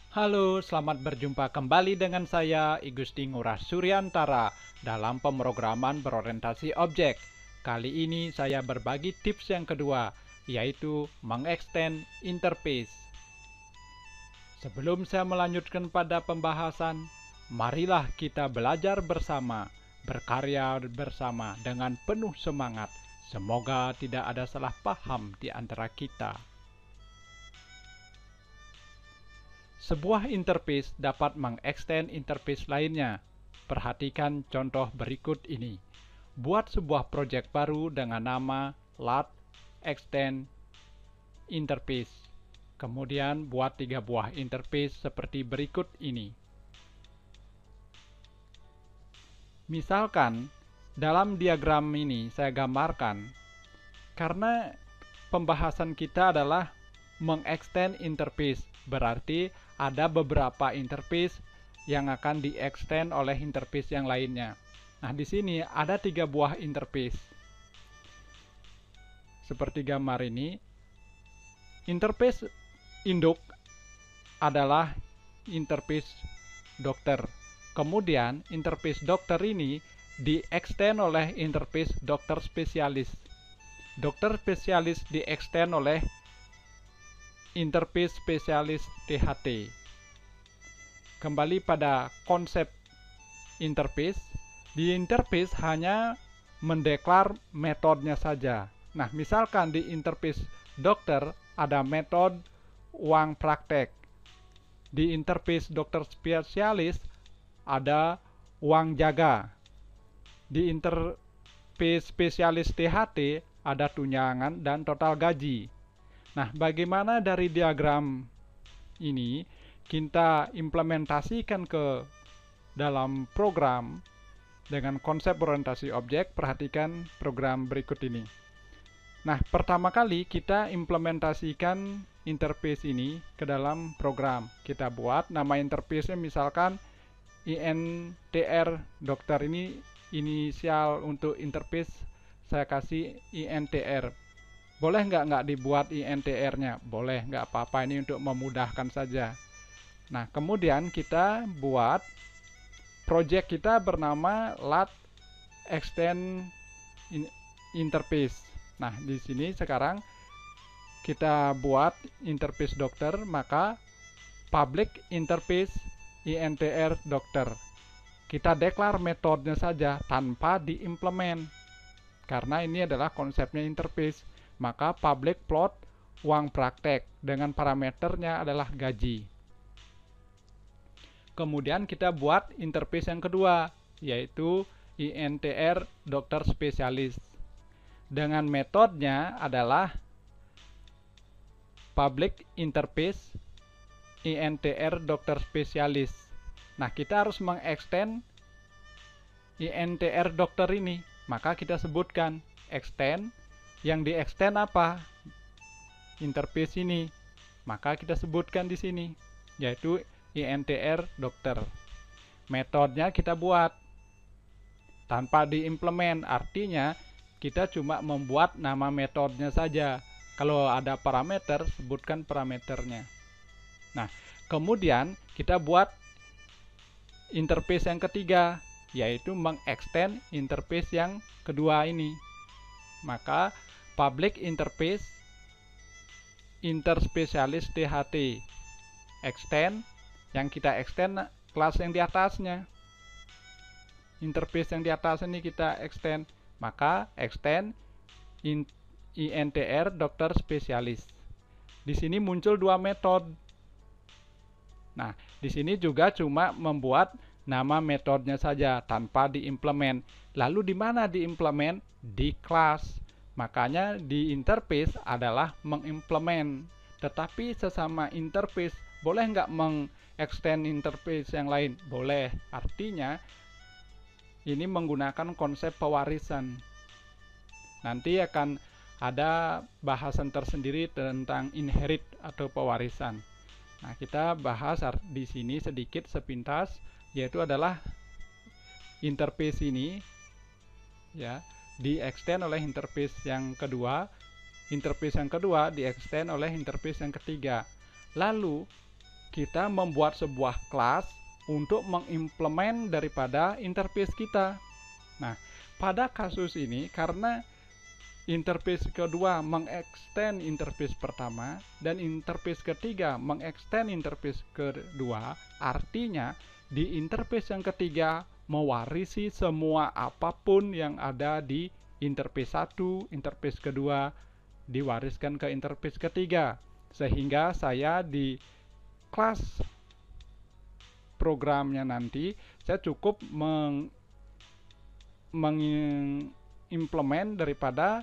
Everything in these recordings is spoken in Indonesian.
Halo, selamat berjumpa kembali dengan saya, Igusti Ngurah Suryantara, dalam pemrograman berorientasi objek. Kali ini saya berbagi tips yang kedua, yaitu mengextend interface. Sebelum saya melanjutkan pada pembahasan, marilah kita belajar bersama, berkarya bersama dengan penuh semangat. Semoga tidak ada salah paham di antara kita. Sebuah interface dapat mengextend interface lainnya. Perhatikan contoh berikut ini. Buat sebuah proyek baru dengan nama LUT Extend Interface. Kemudian buat 3 buah interface seperti berikut ini. Misalkan, dalam diagram ini saya gambarkan, karena pembahasan kita adalah mengextend interface, berarti ada beberapa interface yang akan di-extend oleh interface yang lainnya. Nah, di sini ada 3 buah interface. Seperti gambar ini, interface induk adalah interface dokter. Kemudian, interface dokter ini di-extend oleh interface dokter spesialis. Dokter spesialis di-extend oleh interface spesialis THT. Kembali pada konsep interface. Di interface hanya mendeklar metodenya saja. Nah, misalkan di interface dokter ada metode uang praktek. Di interface dokter spesialis ada uang jaga. Di interface spesialis THT ada tunjangan dan total gaji. Nah, bagaimana dari diagram ini kita implementasikan ke dalam program dengan konsep orientasi objek? Perhatikan program berikut ini. Nah, pertama kali kita implementasikan interface ini ke dalam program. Kita buat nama interface-nya misalkan INTR dokter. Ini inisial untuk interface, saya kasih INTR. Boleh nggak dibuat INTR-nya? Boleh, nggak apa-apa, ini untuk memudahkan saja. Nah, kemudian kita buat project kita bernama LUT Extend Interface. Nah, di sini sekarang kita buat interface dokter, maka public interface INTR dokter. Kita deklar metodenya saja tanpa diimplement. Karena ini adalah konsepnya interface. Maka public plot uang praktek dengan parameternya adalah gaji. Kemudian kita buat interface yang kedua, yaitu INTR dokter spesialis. Dengan metodenya adalah public interface INTR dokter spesialis. Nah, kita harus mengextend INTR dokter ini. Maka kita sebutkan extend. Yang di-extend apa? Interface ini. Maka kita sebutkan di sini, yaitu INTR dokter. Metodenya kita buat tanpa diimplement, artinya kita cuma membuat nama metodenya saja. Kalau ada parameter, sebutkan parameternya. Nah, kemudian kita buat interface yang ketiga, yaitu mengextend interface yang kedua ini. Maka public interface interspesialis THT extend, yang kita extend kelas yang di atasnya, interface yang di atas ini kita extend, maka extend INTR dokter spesialis. Di sini muncul 2 metode. Nah, di sini juga cuma membuat nama metodenya saja tanpa diimplement. Lalu di mana diimplement? Di kelas. Makanya di interface adalah mengimplement. Tetapi sesama interface, boleh nggak mengextend interface yang lain? Boleh. Artinya ini menggunakan konsep pewarisan. Nanti akan ada bahasan tersendiri tentang inherit atau pewarisan. Nah, kita bahas di sini sedikit sepintas, yaitu adalah interface ini ya di-extend oleh interface yang kedua. Interface yang kedua di-extend oleh interface yang ketiga. Lalu kita membuat sebuah kelas untuk mengimplement daripada interface kita. Nah, pada kasus ini karena interface kedua mengextend interface pertama dan interface ketiga mengextend interface kedua, artinya di interface yang ketiga mewarisi semua apapun yang ada di interface 1, interface kedua diwariskan ke interface ketiga. Sehingga saya di kelas programnya nanti saya cukup mengimplement daripada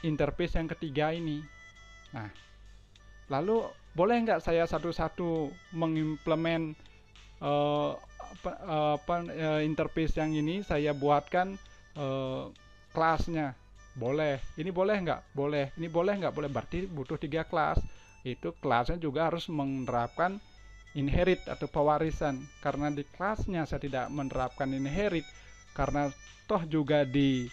interface yang ketiga ini. Nah, lalu boleh nggak saya satu-satu mengimplement interface yang ini saya buatkan kelasnya? Boleh. Ini boleh nggak? Boleh. Ini boleh nggak? Boleh. Berarti butuh 3 kelas. Itu kelasnya juga harus menerapkan inherit atau pewarisan. Karena di kelasnya saya tidak menerapkan inherit, karena toh juga di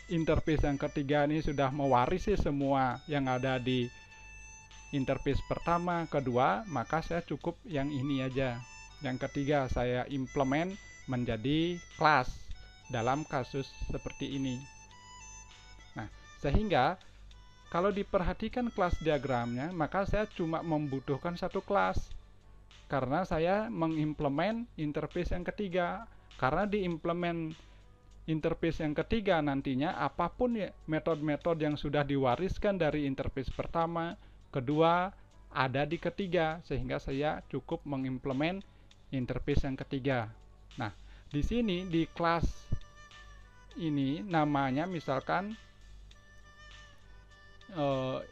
interface yang ketiga ini sudah mewarisi semua yang ada di interface pertama, kedua, maka saya cukup yang ini aja. Yang ketiga saya implement menjadi kelas dalam kasus seperti ini. Nah, sehingga kalau diperhatikan kelas diagramnya, maka saya cuma membutuhkan satu kelas karena saya mengimplement interface yang ketiga. Karena diimplement interface yang ketiga nantinya apapun ya, metode-metode yang sudah diwariskan dari interface pertama, kedua, ada di ketiga, sehingga saya cukup mengimplement interface yang ketiga. Nah, di sini di kelas ini namanya misalkan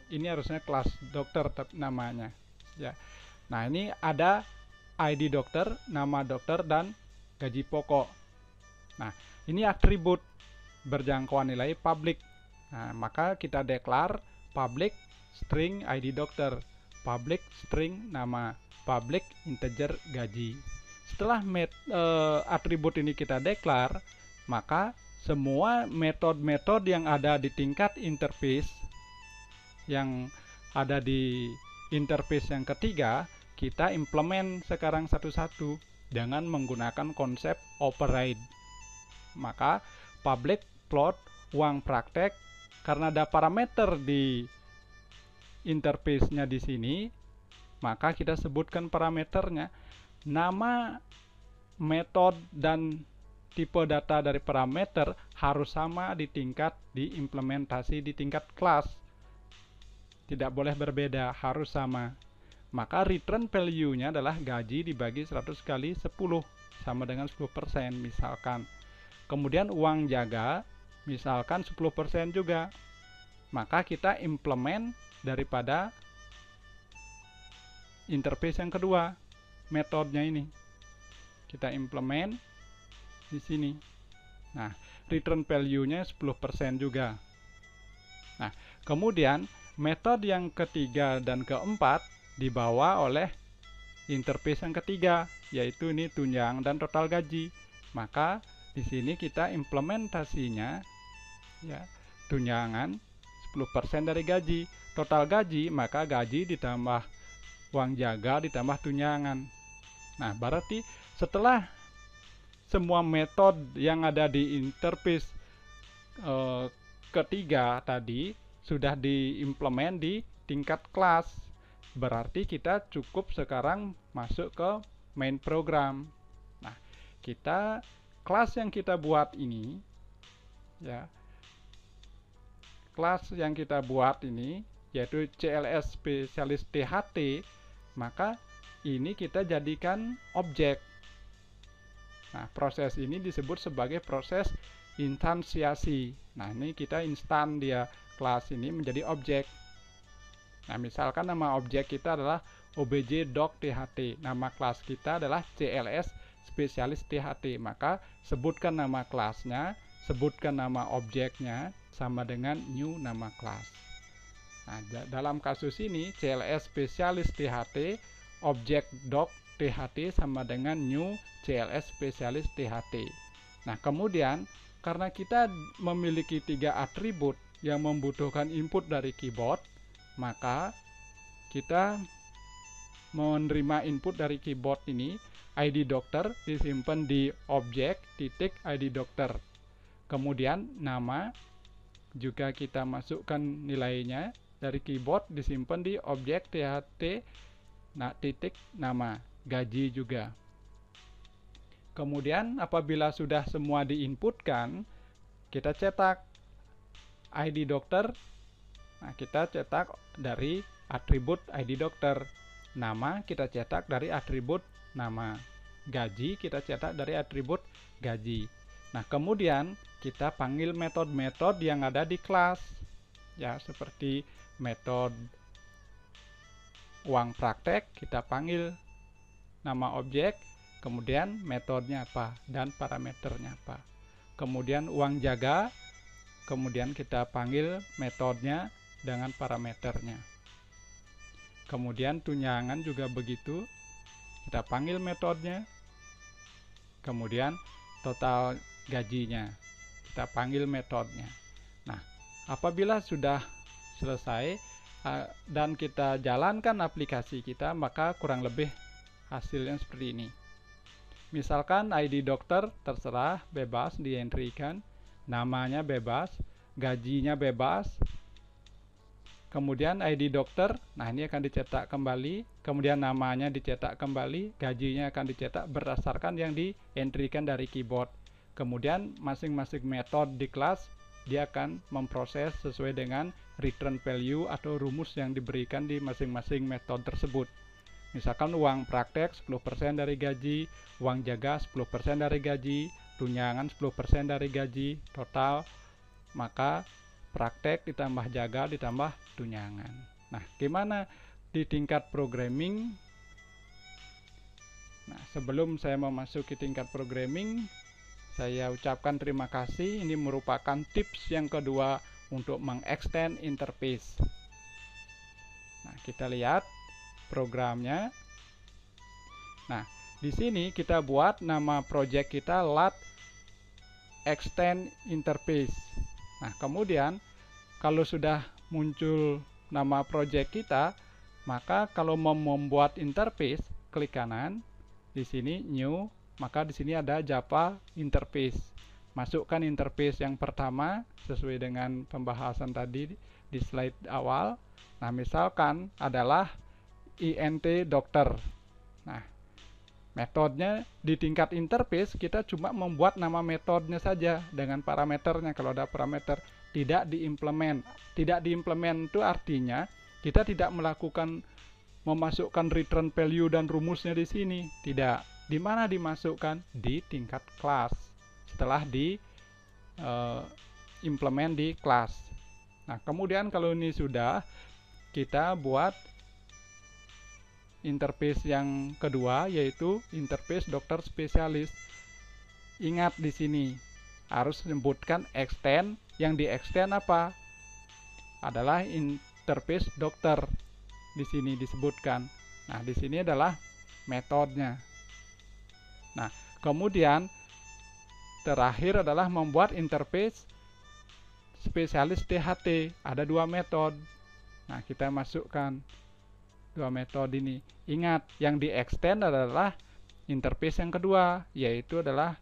ini harusnya kelas dokter namanya ya. Nah, ini ada ID dokter, nama dokter, dan gaji pokok. Nah, ini atribut berjangkauan nilai public. Nah, maka kita declare public string ID dokter, public string nama, public integer gaji. Setelah atribut ini kita declare, maka semua metode-metode yang ada di tingkat interface, yang ada di interface yang ketiga, kita implement sekarang satu-satu dengan menggunakan konsep override. Maka public plot uang praktek, karena ada parameter di interface-nya di sini, maka kita sebutkan parameternya, nama, metode, dan tipe data dari parameter harus sama di tingkat diimplementasi di tingkat kelas. Tidak boleh berbeda, harus sama. Maka return value-nya adalah gaji dibagi 100 kali 10 sama dengan 10% misalkan. Kemudian uang jaga misalkan 10% juga. Maka kita implement daripada interface yang kedua, metodenya ini. Kita implement di sini. Nah, return value-nya 10% juga. Nah, kemudian metode yang ketiga dan keempat dibawa oleh interface yang ketiga, yaitu ini tunjang dan total gaji. Maka di sini kita implementasinya ya, tunjangan 10% dari gaji, total gaji, maka gaji ditambah uang jaga ditambah tunjangan. Nah, berarti setelah semua metode yang ada di interface ketiga tadi sudah diimplement di tingkat kelas, berarti kita cukup sekarang masuk ke main program. Nah, kita kelas yang kita buat ini ya, kelas yang kita buat ini yaitu CLS spesialis THT, maka ini kita jadikan objek. Nah, proses ini disebut sebagai proses instansiasi. Nah, ini kita instan dia kelas ini menjadi objek. Nah, misalkan nama objek kita adalah obj.tht, nama kelas kita adalah CLS spesialis THT, maka sebutkan nama kelasnya, sebutkan nama objeknya sama dengan new nama kelas. Nah, dalam kasus ini CLS spesialis THT objek.tht sama dengan new CLS spesialis THT. Nah, kemudian karena kita memiliki 3 atribut yang membutuhkan input dari keyboard, maka kita menerima input dari keyboard ini, ID dokter disimpan di objek titik ID dokter. Kemudian nama juga kita masukkan nilainya dari keyboard, disimpan di objek THT titik nama. Gaji juga. Kemudian apabila sudah semua diinputkan, kita cetak ID dokter. Nah, kita cetak dari atribut ID dokter. Nama kita cetak dari atribut nama. Gaji kita cetak dari atribut gaji. Nah, kemudian kita panggil metode-metode yang ada di kelas. Ya, seperti metode uang praktek, kita panggil nama objek, kemudian metodenya apa dan parameternya apa. Kemudian uang jaga, kemudian kita panggil metodenya dengan parameternya. Kemudian tunjangan juga begitu, kita panggil metodenya, kemudian total gajinya, kita panggil metodenya. Nah, apabila sudah selesai dan kita jalankan aplikasi kita, maka kurang lebih hasilnya seperti ini. Misalkan ID dokter terserah, bebas di-entry-kan, namanya bebas, gajinya bebas, kemudian ID dokter, nah ini akan dicetak kembali, kemudian namanya dicetak kembali, gajinya akan dicetak berdasarkan yang di-entry-kan dari keyboard. Kemudian masing-masing metode di kelas dia akan memproses sesuai dengan return value atau rumus yang diberikan di masing-masing metode tersebut. Misalkan uang praktek 10% dari gaji, uang jaga 10% dari gaji, tunjangan 10% dari gaji, total, maka praktek ditambah jaga ditambah tunjangan. Nah, gimana di tingkat programming? Nah, sebelum saya memasuki tingkat programming, saya ucapkan terima kasih. Ini merupakan tips yang kedua untuk mengextend interface. Nah, kita lihat programnya. Nah, di sini kita buat nama project kita lat extend interface. Nah, kemudian kalau sudah muncul nama project kita, maka kalau mau membuat interface, klik kanan di sini new, maka di sini ada Java interface. Masukkan interface yang pertama sesuai dengan pembahasan tadi di slide awal. Nah, misalkan adalah int dokter. Nah, metodenya di tingkat interface kita cuma membuat nama metodenya saja dengan parameternya. Kalau ada parameter, tidak diimplement. Tidak diimplement itu artinya kita tidak melakukan memasukkan return value dan rumusnya di sini. Tidak. Di mana dimasukkan? Di tingkat kelas. Setelah di implement di kelas. Nah, kemudian kalau ini sudah, kita buat interface yang kedua, yaitu interface dokter spesialis. Ingat di sini harus menyebutkan extend. Yang di extend apa? Adalah interface dokter. Di sini disebutkan. Nah, di sini adalah metodenya. Nah, kemudian terakhir adalah membuat interface spesialis THT. Ada dua metode. Nah, kita masukkan dua metode ini. Ingat, yang di extend adalah interface yang kedua, yaitu adalah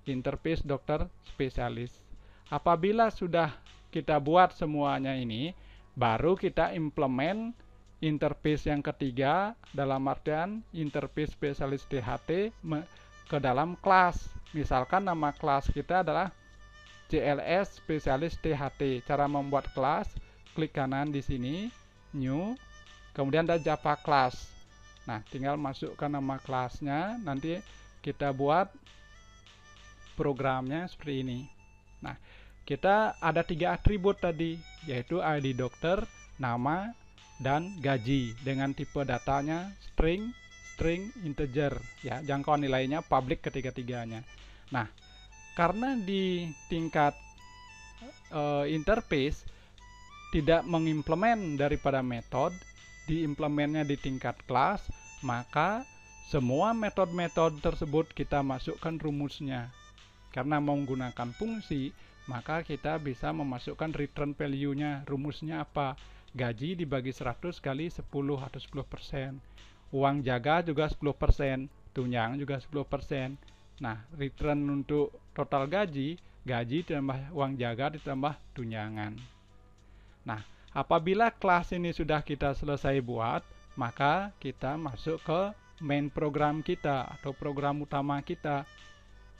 interface dokter spesialis. Apabila sudah kita buat semuanya ini, baru kita implement interface yang ketiga, dalam artian interface spesialis THT ke dalam kelas. Misalkan nama kelas kita adalah CLS spesialis THT. Cara membuat kelas, klik kanan di sini, new, kemudian ada Java class. Nah, tinggal masukkan nama kelasnya, nanti kita buat programnya seperti ini. Nah, kita ada 3 atribut tadi, yaitu ID dokter, nama, dan gaji dengan tipe datanya string, integer, ya, jangkauan nilainya public ketiga-tiganya. Nah, karena di tingkat interface tidak mengimplement daripada metode, diimplementnya di tingkat kelas, maka semua metode-metode tersebut kita masukkan rumusnya. Karena menggunakan fungsi, maka kita bisa memasukkan return value-nya. Rumusnya apa? Gaji dibagi 100 kali 10 atau 10%. uang jaga juga 10%, tunjangan juga 10%. Nah, return untuk total gaji ditambah uang jaga ditambah tunjangan. Nah, apabila kelas ini sudah kita selesai buat, maka kita masuk ke main program kita atau program utama kita.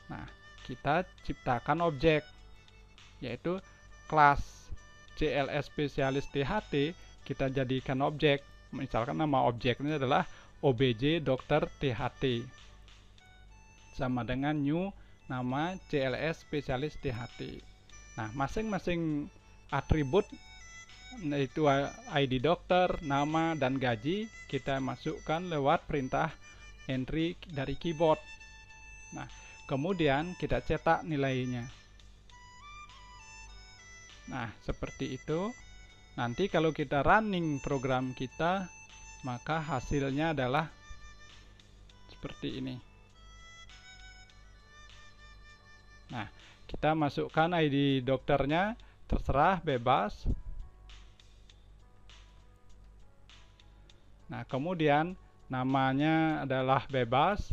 Nah, kita ciptakan objek, yaitu kelas CLS spesialis THT, kita jadikan objek. Misalkan nama objeknya adalah OBJ Dokter THT. Sama dengan new nama CLS spesialis THT. Nah, masing-masing atribut yaitu ID dokter, nama, dan gaji kita masukkan lewat perintah entry dari keyboard. Nah, kemudian kita cetak nilainya. Nah, seperti itu. Nanti kalau kita running program kita, maka hasilnya adalah seperti ini. Nah, kita masukkan ID dokternya, terserah, bebas. Nah, kemudian namanya adalah bebas.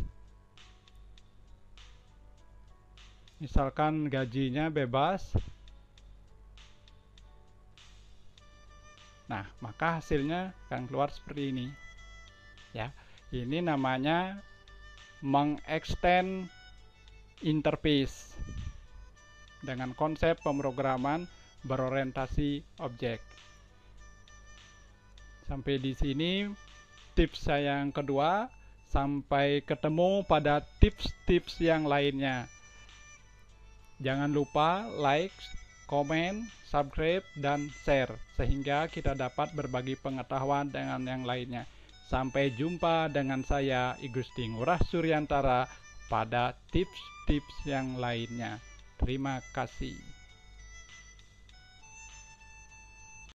Misalkan gajinya bebas. Nah, maka hasilnya akan keluar seperti ini. Ya, ini namanya mengextend interface dengan konsep pemrograman berorientasi objek. Sampai di sini tips saya yang kedua. Sampai ketemu pada tips-tips yang lainnya. Jangan lupa like, komen, subscribe, dan share sehingga kita dapat berbagi pengetahuan dengan yang lainnya. Sampai jumpa dengan saya Igusti Ngurah Suryantara pada tips-tips yang lainnya. Terima kasih.